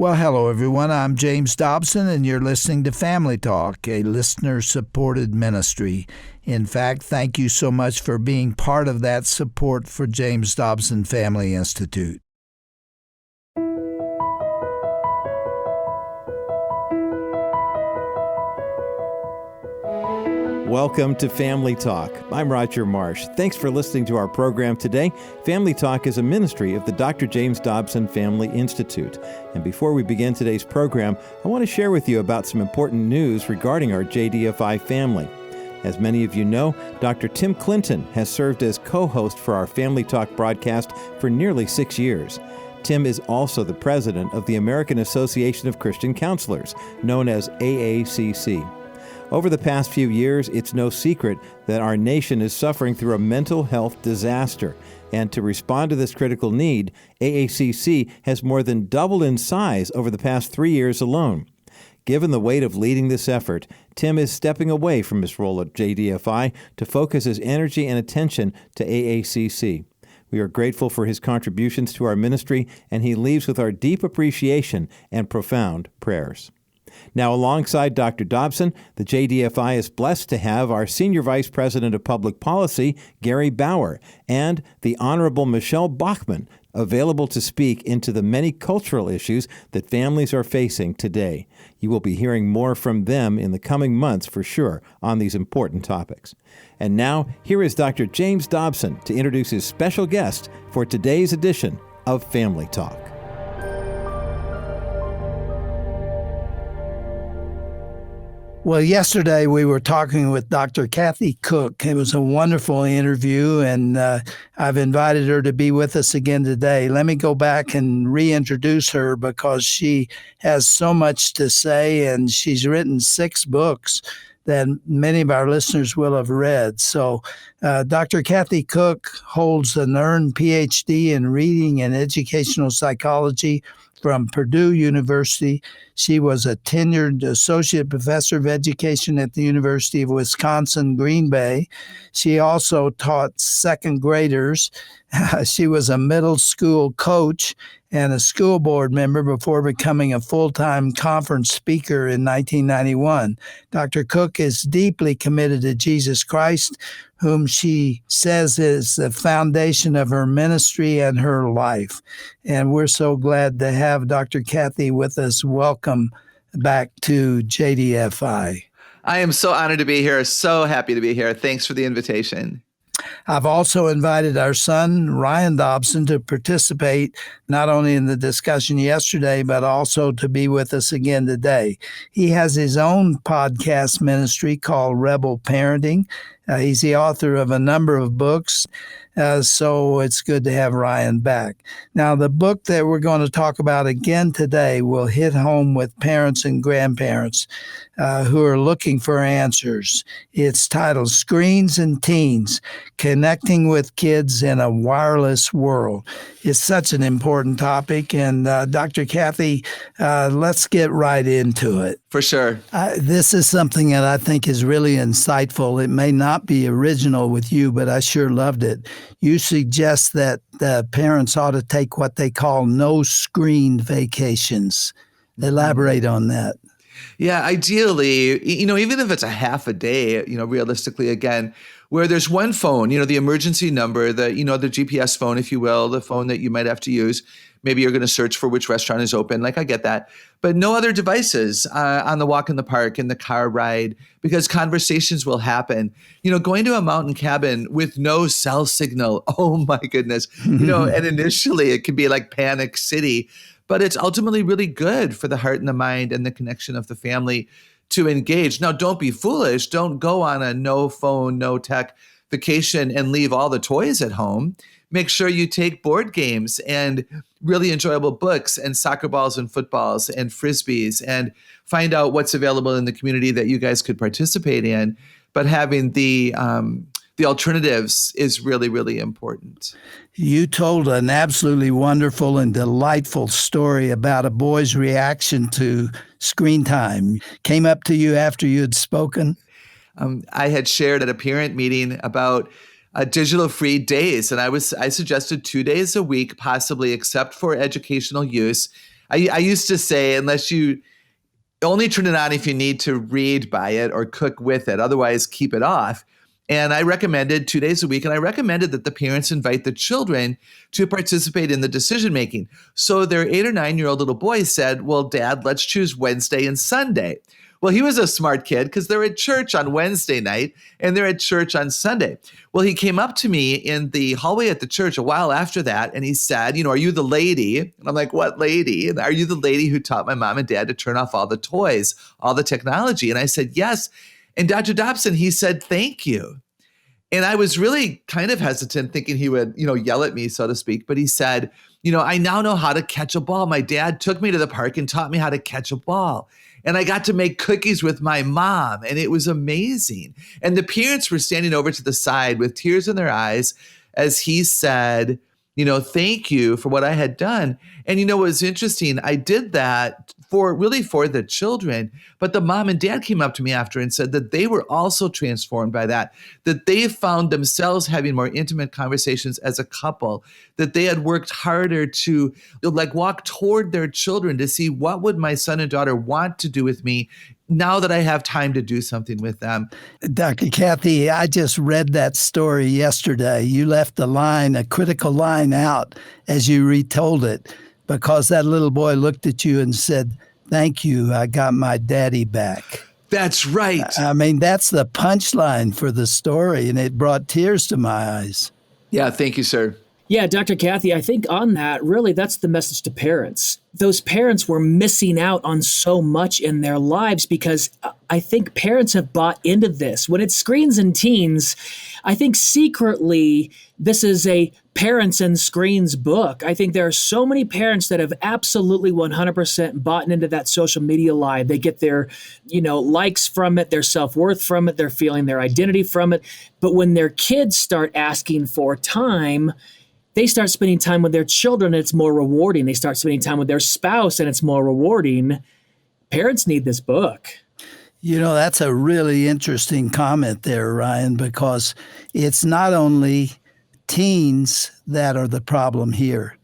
Well, hello, everyone. I'm James Dobson, and you're listening to Family Talk, a listener-supported ministry. In fact, thank you so much for being part of that support for James Dobson Family Institute. Welcome to Family Talk. I'm Roger Marsh. Thanks for listening to our program today. Family Talk is a ministry of the Dr. James Dobson Family Institute. And before we begin today's program, I want to share with you about some important news regarding our JDFI family. As many of you know, Dr. Tim Clinton has served as co-host for our Family Talk broadcast for nearly 6 years. Tim is also the president of the American Association of Christian Counselors, known as AACC. Over the past few years, it's no secret that our nation is suffering through a mental health disaster. And to respond to this critical need, AACC has more than doubled in size over the past 3 years alone. Given the weight of leading this effort, Tim is stepping away from his role at JDFI to focus his energy and attention to AACC. We are grateful for his contributions to our ministry, and he leaves with our deep appreciation and profound prayers. Now, alongside Dr. Dobson, the JDFI is blessed to have our Senior Vice President of Public Policy, Gary Bauer, and the Honorable Michelle Bachman, available to speak into the many cultural issues that families are facing today. You will be hearing more from them in the coming months for sure on these important topics. And now, here is Dr. James Dobson to introduce his special guest for today's edition of Family Talk. Well, yesterday we were talking with Dr. Kathy Koch. It was a wonderful interview, and I've invited her to be with us again today. Let me go back and reintroduce her because she has so much to say, and she's written 6 books that many of our listeners will have read. So Dr. Kathy Koch holds an earned Ph.D. in reading and educational psychology from Purdue University. She was a tenured associate professor of education at the University of Wisconsin, Green Bay. She also taught second graders. She was a middle school coach and a school board member before becoming a full-time conference speaker in 1991. Dr. Koch is deeply committed to Jesus Christ, whom she says is the foundation of her ministry and her life. And we're so glad to have Dr. Kathy with us. Welcome back to JDFI. I am so honored to be here. So happy to be here. Thanks for the invitation. I've also invited our son, Ryan Dobson, to participate not only in the discussion yesterday, but also to be with us again today. He has his own podcast ministry called Rebel Parenting. He's the author of a number of books, so it's good to have Ryan back. Now, the book that we're going to talk about again today will hit home with parents and grandparents who are looking for answers. It's titled Screens and Teens, Connecting with Kids in a Wireless World. It's such an important topic, and Dr. Kathy, let's get right into it. For sure. This is something that I think is really insightful. It may not be original with you, but I sure loved it. You suggest that parents ought to take what they call no-screen vacations. Elaborate on that. Yeah, ideally, even if it's a half a day, realistically, again, where there's one phone, the emergency number, the GPS phone, if you will, the phone that you might have to use. Maybe you're going to search for which restaurant is open. I get that. But no other devices on the walk in the park, in the car ride, because conversations will happen. Going to a mountain cabin with no cell signal. Oh, my goodness. And initially it can be like Panic City. But it's ultimately really good for the heart and the mind and the connection of the family to engage. Now, don't be foolish. Don't go on a no phone, no tech vacation and leave all the toys at home. Make sure you take board games and really enjoyable books and soccer balls and footballs and frisbees and find out what's available in the community that you guys could participate in. But having the alternatives is really, really important. You told an absolutely wonderful and delightful story about a boy's reaction to screen time. Came up to you after you had spoken? I had shared at a parent meeting about digital-free days, and I suggested 2 days a week, possibly, except for educational use. I used to say, unless you only turn it on if you need to read by it or cook with it, otherwise keep it off. And I recommended 2 days a week, and I recommended that the parents invite the children to participate in the decision making. So their 8 or 9-year-old little boy said, well, Dad, let's choose Wednesday and Sunday. Well, he was a smart kid because they're at church on Wednesday night and they're at church on Sunday. Well, he came up to me in the hallway at the church a while after that, and he said, are you the lady? And I'm like, what lady? And are you the lady who taught my mom and dad to turn off all the toys, all the technology? And I said, yes. And Dr. Dobson, he said, thank you. And I was really kind of hesitant, thinking he would, yell at me, so to speak. But he said, I now know how to catch a ball. My dad took me to the park and taught me how to catch a ball. And I got to make cookies with my mom, and it was amazing. And the parents were standing over to the side with tears in their eyes as he said, thank you for what I had done. And what was interesting, I did that for the children, but the mom and dad came up to me after and said that they were also transformed by that they found themselves having more intimate conversations as a couple, that they had worked harder to walk toward their children to see what would my son and daughter want to do with me now that I have time to do something with them. Dr. Kathy, I just read that story yesterday. You left a critical line out as you retold it, because that little boy looked at you and said, thank you, I got my daddy back. That's right. I mean, that's the punchline for the story, and it brought tears to my eyes. Yeah, thank you, sir. Yeah, Dr. Kathy, I think on that, really, that's the message to parents. Those parents were missing out on so much in their lives because I think parents have bought into this. When it's screens and teens, I think secretly this is a parents and screens book. I think there are so many parents that have absolutely 100% bought into that social media lie. They get their, likes from it, their self-worth from it, they're feeling their identity from it. But when their kids start asking for time, they start spending time with their children and it's more rewarding. They start spending time with their spouse and it's more rewarding. Parents need this book. That's a really interesting comment there, Ryan, because it's not only teens that are the problem here,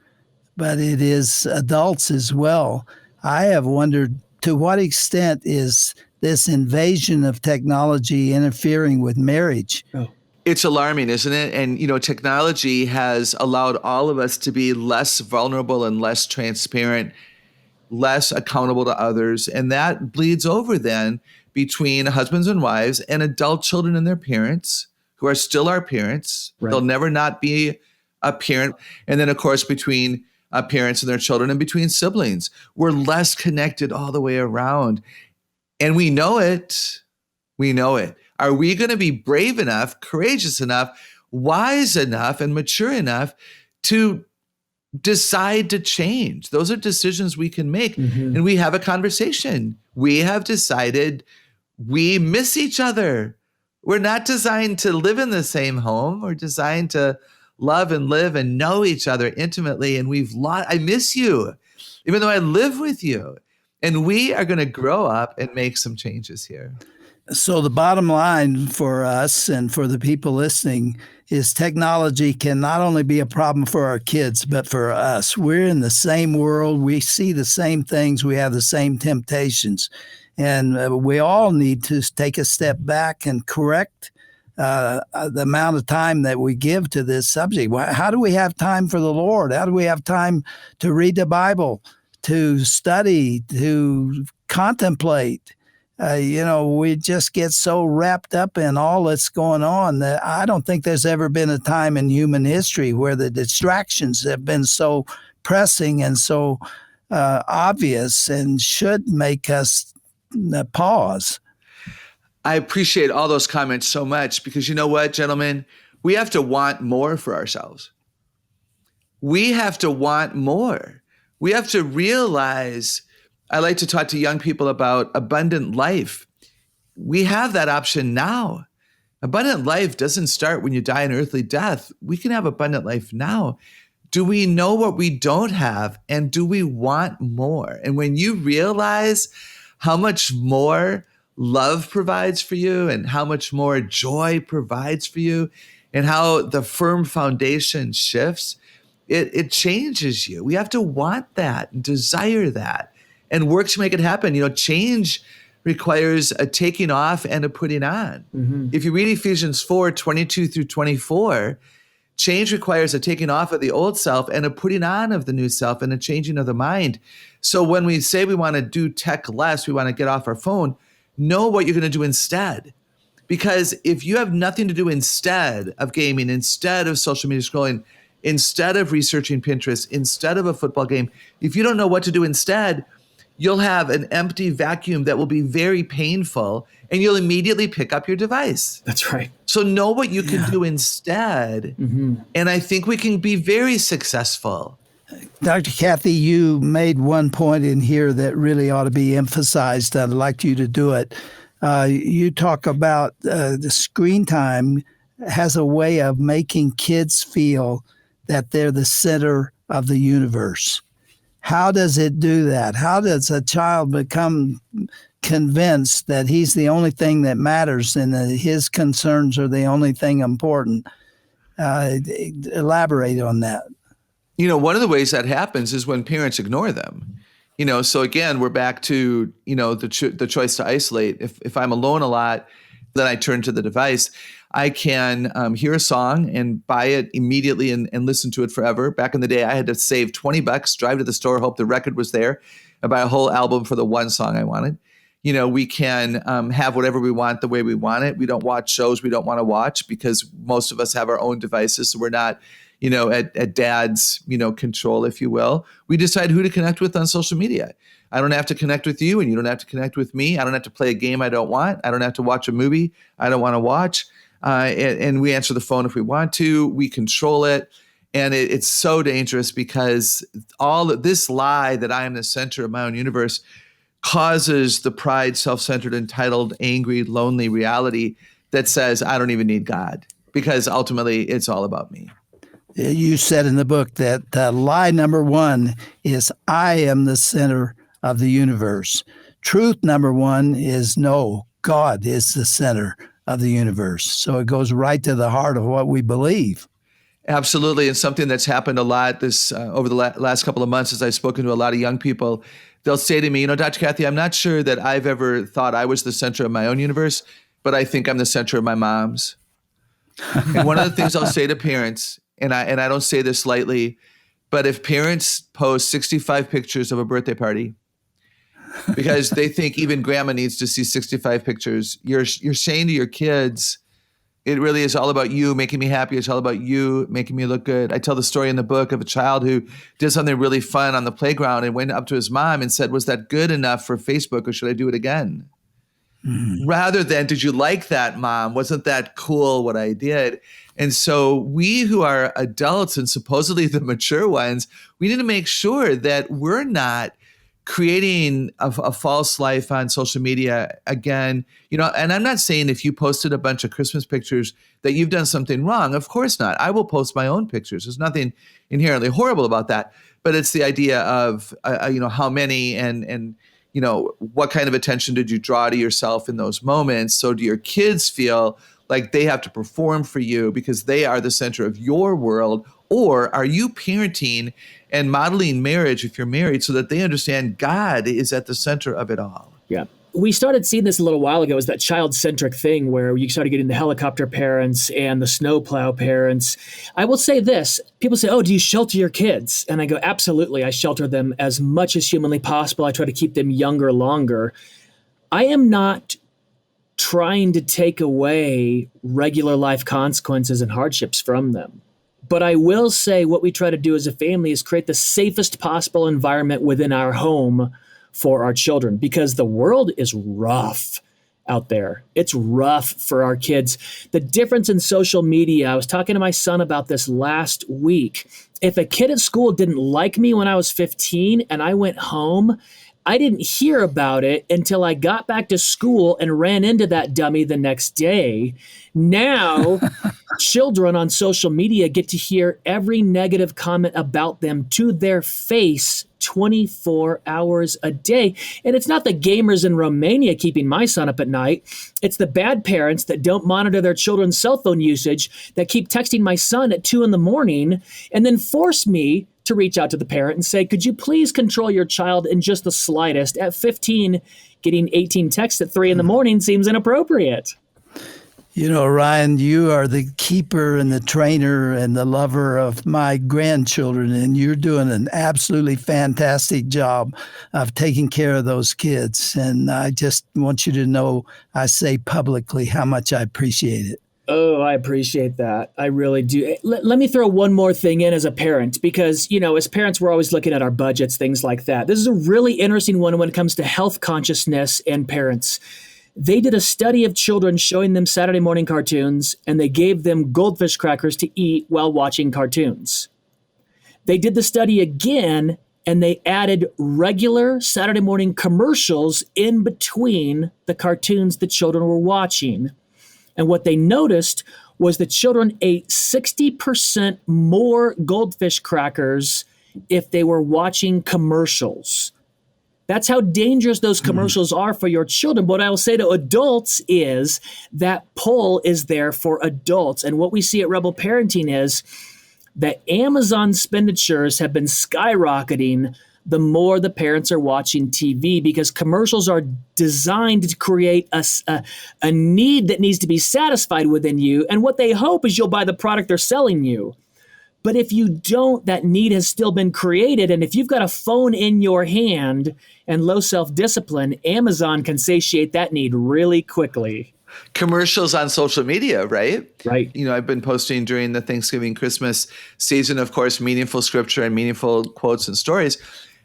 but it is adults as well. I have wondered, to what extent is this invasion of technology interfering with marriage? Oh. It's alarming, isn't it? And, technology has allowed all of us to be less vulnerable and less transparent, less accountable to others. And that bleeds over then between husbands and wives and adult children and their parents, who are still our parents. Right. They'll never not be a parent. And then, of course, between parents and their children and between siblings, we're less connected all the way around. And we know it. We know it. Are we going to be brave enough, courageous enough, wise enough, and mature enough to decide to change? Those are decisions we can make. Mm-hmm. And we have a conversation. We have decided we miss each other. We're not designed to live in the same home. We're designed to love and live and know each other intimately. And I miss you, even though I live with you. And we are going to grow up and make some changes here. So the bottom line for us and for the people listening is technology can not only be a problem for our kids, but for us. We're in the same world. We see the same things. We have the same temptations. And we all need to take a step back and correct the amount of time that we give to this subject. How do we have time for the Lord? How do we have time to read the Bible, to study, to contemplate? We just get so wrapped up in all that's going on that I don't think there's ever been a time in human history where the distractions have been so pressing and so obvious and should make us pause. I appreciate all those comments so much because you know what, gentlemen? We have to want more for ourselves. We have to want more. We have to realize, I like to talk to young people about abundant life. We have that option now. Abundant life doesn't start when you die an earthly death. We can have abundant life now. Do we know what we don't have? And do we want more? And when you realize how much more love provides for you and how much more joy provides for you and how the firm foundation shifts, it changes you. We have to want that and desire that and work to make it happen. Change requires a taking off and a putting on. If you read Ephesians 4:22-24, change requires a taking off of the old self and a putting on of the new self and a changing of the mind. So when we say we want to do tech less, we want to get off our phone, know what you're going to do instead. Because if you have nothing to do instead of gaming, instead of social media scrolling, instead of researching Pinterest, instead of a football game, if you don't know what to do instead, you'll have an empty vacuum that will be very painful, and you'll immediately pick up your device. That's right. So know what you can do instead, and I think we can be very successful. Dr. Kathy, you made one point in here that really ought to be emphasized. I'd like you to do it. You talk about the screen time has a way of making kids feel that they're the center of the universe. How does it do that? How does a child become convinced that he's the only thing that matters and that his concerns are the only thing important? Elaborate on that. One of the ways that happens is when parents ignore them. So again, we're back to, the choice to isolate. If I'm alone a lot, then I turn to the device. I can hear a song and buy it immediately and listen to it forever. Back in the day, I had to save $20, drive to the store, hope the record was there, and buy a whole album for the one song I wanted. We can have whatever we want the way we want it. We don't watch shows we don't want to watch because most of us have our own devices. So we're not, at dad's, control, if you will. We decide who to connect with on social media. I don't have to connect with you and you don't have to connect with me. I don't have to play a game I don't want. I don't have to watch a movie I don't want to watch. And we answer the phone if we want to. We control it. And it's so dangerous because all of this lie that I am the center of my own universe causes the pride, self-centered, entitled, angry, lonely reality that says, I don't even need God, because ultimately it's all about me. You said in the book that lie number one is I am the center of the universe. Truth number one is no, God is the center of the universe. So it goes right to the heart of what we believe. Absolutely. And something that's happened a lot this over the last couple of months as I've spoken to a lot of young people, they'll say to me, Dr. Kathy, I'm not sure that I've ever thought I was the center of my own universe, but I think I'm the center of my mom's. And one of the things I'll say to parents, and I don't say this lightly, but if parents post 65 pictures of a birthday party because they think even grandma needs to see 65 pictures, you're saying to your kids, it really is all about you making me happy. It's all about you making me look good. I tell the story in the book of a child who did something really fun on the playground and went up to his mom and said, was that good enough for Facebook or should I do it again? Rather than, did you like that, Mom? Wasn't that cool what I did? And so we who are adults and supposedly the mature ones, we need to make sure that we're not creating a false life on social media again. And I'm not saying if you posted a bunch of Christmas pictures that you've done something wrong. Of course not. I will post my own pictures. There's nothing inherently horrible about that. But it's the idea of, how many and what kind of attention did you draw to yourself in those moments? So do your kids feel like they have to perform for you because they are the center of your world? Or are you parenting and modeling marriage if you're married so that they understand God is at the center of it all? Yeah. We started seeing this a little while ago, is that child-centric thing where you started getting the helicopter parents and the snowplow parents. I will say this. People say, do you shelter your kids? And I go, absolutely. I shelter them as much as humanly possible. I try to keep them younger longer. I am not trying to take away regular life consequences and hardships from them. But I will say what we try to do as a family is create the safest possible environment within our home for our children, because the world is rough out there. It's rough for our kids. The difference in social media, I was talking to my son about this last week. If a kid at school didn't like me when I was 15 and I went home, I didn't hear about it until I got back to school and ran into that dummy the next day. Now, children on social media get to hear every negative comment about them to their face 24 hours a day. And it's not the gamers in Romania keeping my son up at night. It's the bad parents that don't monitor their children's cell phone usage that keep texting my son at 2 a.m. and then force me to reach out to the parent and say, could you please control your child in just the slightest? At 15, getting 18 texts at 3 a.m. seems inappropriate. You know, Ryan, you are the keeper and the trainer and the lover of my grandchildren, and you're doing an absolutely fantastic job of taking care of those kids. And I just want you to know, I say publicly how much I appreciate it. Oh, I appreciate that. I really do. Let me throw one more thing in as a parent, because, you know, as parents, we're always looking at our budgets, things like that. This is a really interesting one when it comes to health consciousness and parents. They did a study of children showing them Saturday morning cartoons, and they gave them goldfish crackers to eat while watching cartoons. They did the study again, and they added regular Saturday morning commercials in between the cartoons the children were watching. And what they noticed was the children ate 60% more goldfish crackers if they were watching commercials. That's how dangerous those commercials are for your children. But what I will say to adults is that pull is there for adults. And what we see at Rebel Parenting is that Amazon expenditures have been skyrocketing the more the parents are watching TV, because commercials are designed to create a need that needs to be satisfied within you. And what they hope is you'll buy the product they're selling you. But if you don't, that need has still been created. And if you've got a phone in your hand and low self-discipline, Amazon can satiate that need really quickly. Commercials on social media, right? Right. You know, I've been posting during the Thanksgiving, Christmas season, of course, meaningful scripture and meaningful quotes and stories.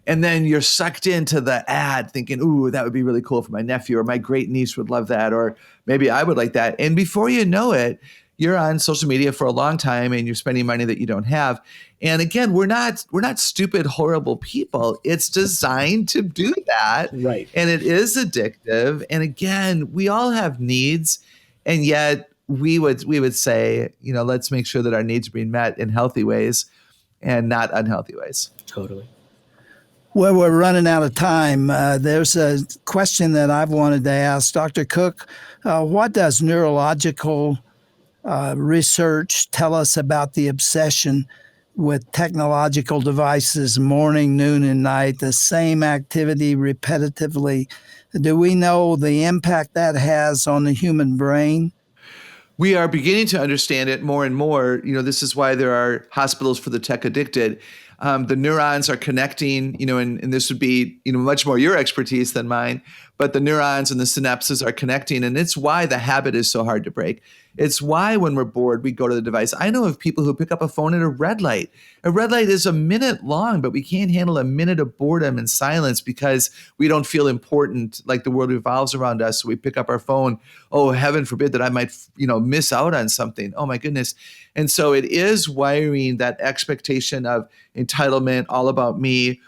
And then you're sucked into the ad thinking, ooh, that would be really cool for my nephew, or my great niece would love that, or maybe I would like that. And before you know it, you're on social media for a long time and you're spending money that you don't have. And again, we're not stupid, horrible people. It's designed to do that. Right. And it is addictive. And again, we all have needs. And yet we would say, you know, let's make sure that our needs are being met in healthy ways and not unhealthy ways. Totally. Well, we're running out of time. There's a question that I've wanted to ask Dr. Koch. What does neurological research tell us about the obsession with technological devices, morning, noon, and night, the same activity repetitively? Do we know the impact that has on the human brain? We are beginning to understand it more and more. You know, this is why there are hospitals for the tech addicted. The neurons are connecting, you know, and this would be, you know, much more your expertise than mine, but the neurons and the synapses are connecting. And it's why the habit is so hard to break. It's why when we're bored, we go to the device. I know of people who pick up a phone at a red light. A red light is a minute long, but we can't handle a minute of boredom and silence because we don't feel important, like the world revolves around us. So we pick up our phone. Oh, heaven forbid that I might, you know, miss out on something. Oh my goodness. And so it is wiring that expectation of entitlement, all about me,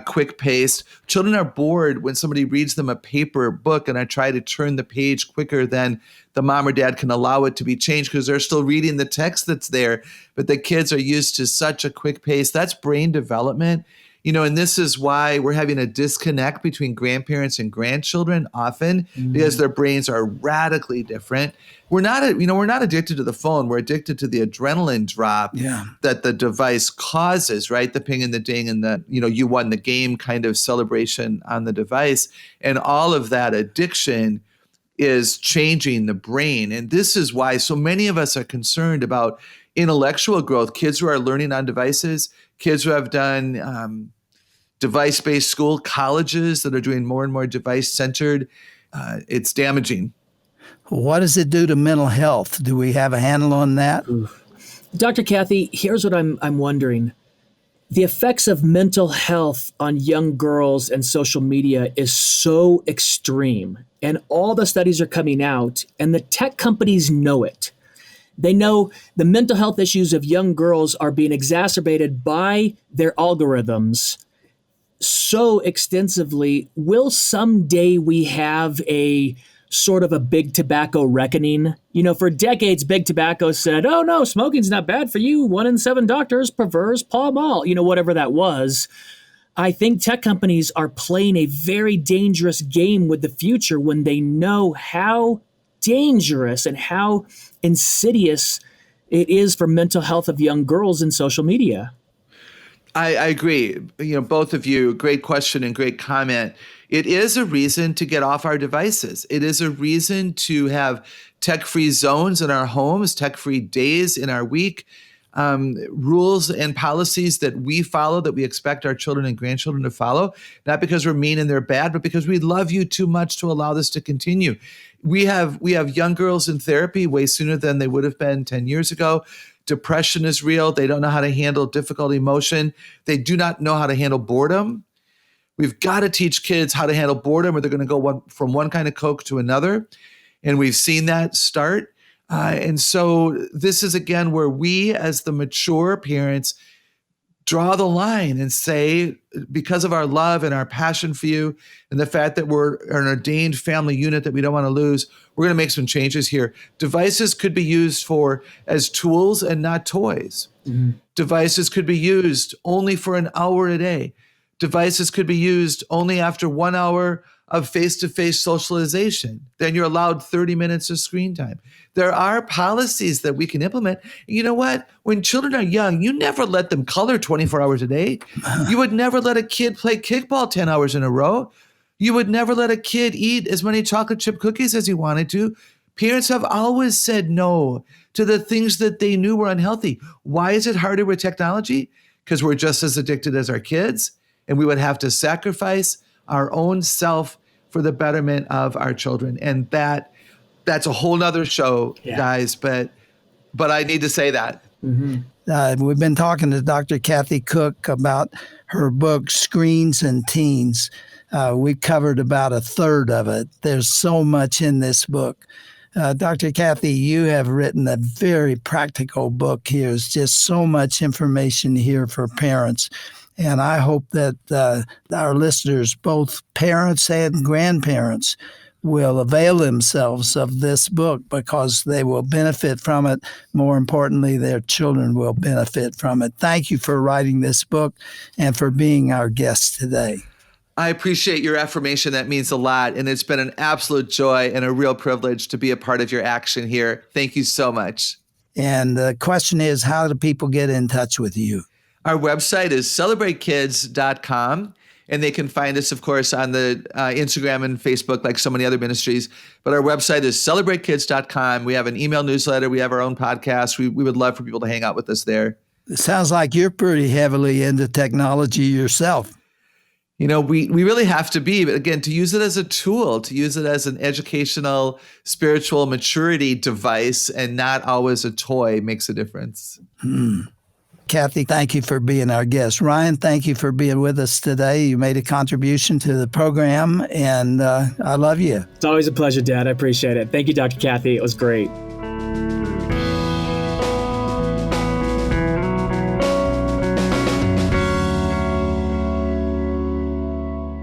quick paced. Children are bored when somebody reads them a paper book and I try to turn the page quicker than the mom or dad can allow it to be changed because they're still reading the text that's there. But the kids are used to such a quick pace. That's brain development. You know, and this is why we're having a disconnect between grandparents and grandchildren often because their brains are radically different. We're not addicted to the phone. We're addicted to the adrenaline drop that the device causes, right? The ping and the ding and the, you know, you won the game kind of celebration on the device. And all of that addiction is changing the brain. And this is why so many of us are concerned about intellectual growth. Kids who are learning on devices, kids who have done device-based school, colleges that are doing more and more device-centered, it's damaging. What does it do to mental health? Do we have a handle on that? Dr. Kathy, here's what I'm wondering. The effects of mental health on young girls and social media is so extreme. And all the studies are coming out, and the tech companies know it. They know the mental health issues of young girls are being exacerbated by their algorithms so extensively. Will someday we have a sort of a big tobacco reckoning. For decades, big tobacco said, oh no, smoking's not bad for you. 1 in 7 doctors prefers Pall Mall, whatever that was. I think tech companies are playing a very dangerous game with the future when they know how dangerous and how insidious it is for mental health of young girls in social media. I agree. Both of you, great question and great comment. It is a reason to get off our devices. It is a reason to have tech-free zones in our homes, tech-free days in our week, rules and policies that we follow, that we expect our children and grandchildren to follow, not because we're mean and they're bad, but because we love you too much to allow this to continue. We have young girls in therapy way sooner than they would have been 10 years ago. Depression is real. They don't know how to handle difficult emotion. They do not know how to handle boredom. We've got to teach kids how to handle boredom, or they're going to go from one kind of Coke to another. And we've seen that start. And so this is, again, where we as the mature parents draw the line and say, because of our love and our passion for you and the fact that we're an ordained family unit that we don't want to lose, we're going to make some changes here. Devices could be used as tools and not toys. Mm-hmm. Devices could be used only for an hour a day. Devices could be used only after 1 hour of face-to-face socialization. Then you're allowed 30 minutes of screen time. There are policies that we can implement. You know what? When children are young, you never let them color 24 hours a day. You would never let a kid play kickball 10 hours in a row. You would never let a kid eat as many chocolate chip cookies as he wanted to. Parents have always said no to the things that they knew were unhealthy. Why is it harder with technology? Because we're just as addicted as our kids, and we would have to sacrifice our own self for the betterment of our children. And that's a whole nother show, guys, but I need to say that. Mm-hmm. We've been talking to Dr. Kathy Koch about her book, Screens and Teens. We covered about a third of it. There's so much in this book. Dr. Kathy, you have written a very practical book here. There's just so much information here for parents. And I hope that our listeners, both parents and grandparents, will avail themselves of this book because they will benefit from it. More importantly, their children will benefit from it. Thank you for writing this book and for being our guest today. I appreciate your affirmation. That means a lot. And it's been an absolute joy and a real privilege to be a part of your action here. Thank you so much. And the question is, how do people get in touch with you? Our website is celebratekids.com. And they can find us, of course, on the Instagram and Facebook, like so many other ministries. But our website is celebratekids.com. We have an email newsletter. We have our own podcast. We would love for people to hang out with us there. It sounds like you're pretty heavily into technology yourself. We really have to be, but again, to use it as a tool, to use it as an educational, spiritual maturity device and not always a toy makes a difference. Kathy, thank you for being our guest. Ryan, thank you for being with us today. You made a contribution to the program, and I love you. It's always a pleasure, Dad. I appreciate it. Thank you, Dr. Kathy. It was great.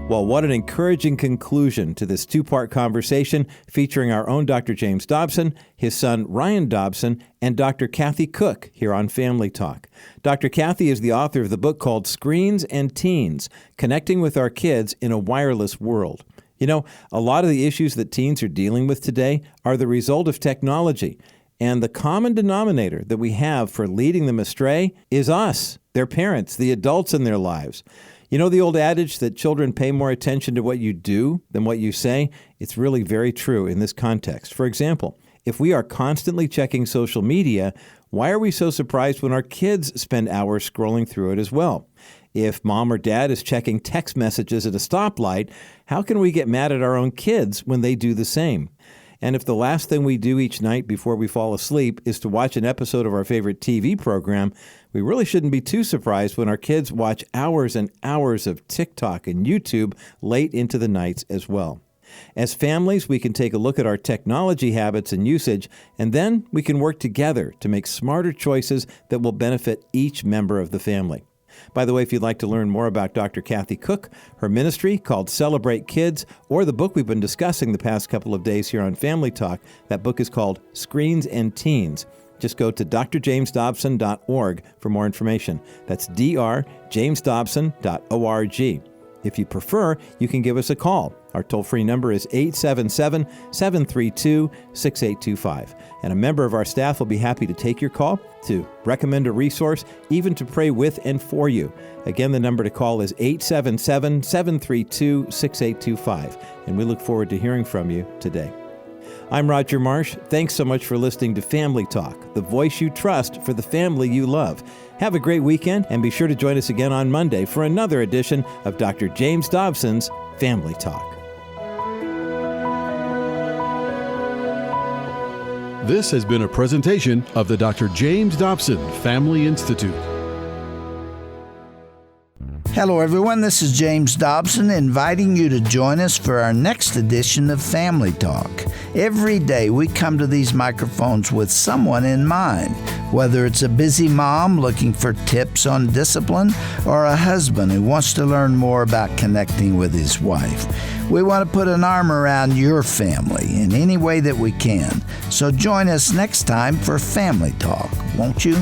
Well, what an encouraging conclusion to this two-part conversation featuring our own Dr. James Dobson, his son Ryan Dobson, and Dr. Kathy Koch here on Family Talk. Dr. Kathy is the author of the book called Screens and Teens, Connecting with Our Kids in a Wireless World. A lot of the issues that teens are dealing with today are the result of technology. And the common denominator that we have for leading them astray is us, their parents, the adults in their lives. The old adage that children pay more attention to what you do than what you say? It's really very true in this context. For example, if we are constantly checking social media, why are we so surprised when our kids spend hours scrolling through it as well? If mom or dad is checking text messages at a stoplight, how can we get mad at our own kids when they do the same? And if the last thing we do each night before we fall asleep is to watch an episode of our favorite TV program, we really shouldn't be too surprised when our kids watch hours and hours of TikTok and YouTube late into the nights as well. As families, we can take a look at our technology habits and usage, and then we can work together to make smarter choices that will benefit each member of the family. By the way, if you'd like to learn more about Dr. Kathy Koch, her ministry called Celebrate Kids, or the book we've been discussing the past couple of days here on Family Talk, that book is called Screens and Teens. Just go to drjamesdobson.org for more information. That's drjamesdobson.org. If you prefer, you can give us a call. Our toll-free number is 877-732-6825. And a member of our staff will be happy to take your call, to recommend a resource, even to pray with and for you. Again, the number to call is 877-732-6825. And we look forward to hearing from you today. I'm Roger Marsh. Thanks so much for listening to Family Talk, the voice you trust for the family you love. Have a great weekend, and be sure to join us again on Monday for another edition of Dr. James Dobson's Family Talk. This has been a presentation of the Dr. James Dobson Family Institute. Hello, everyone. This is James Dobson inviting you to join us for our next edition of Family Talk. Every day we come to these microphones with someone in mind, whether it's a busy mom looking for tips on discipline or a husband who wants to learn more about connecting with his wife. We want to put an arm around your family in any way that we can. So join us next time for Family Talk, won't you?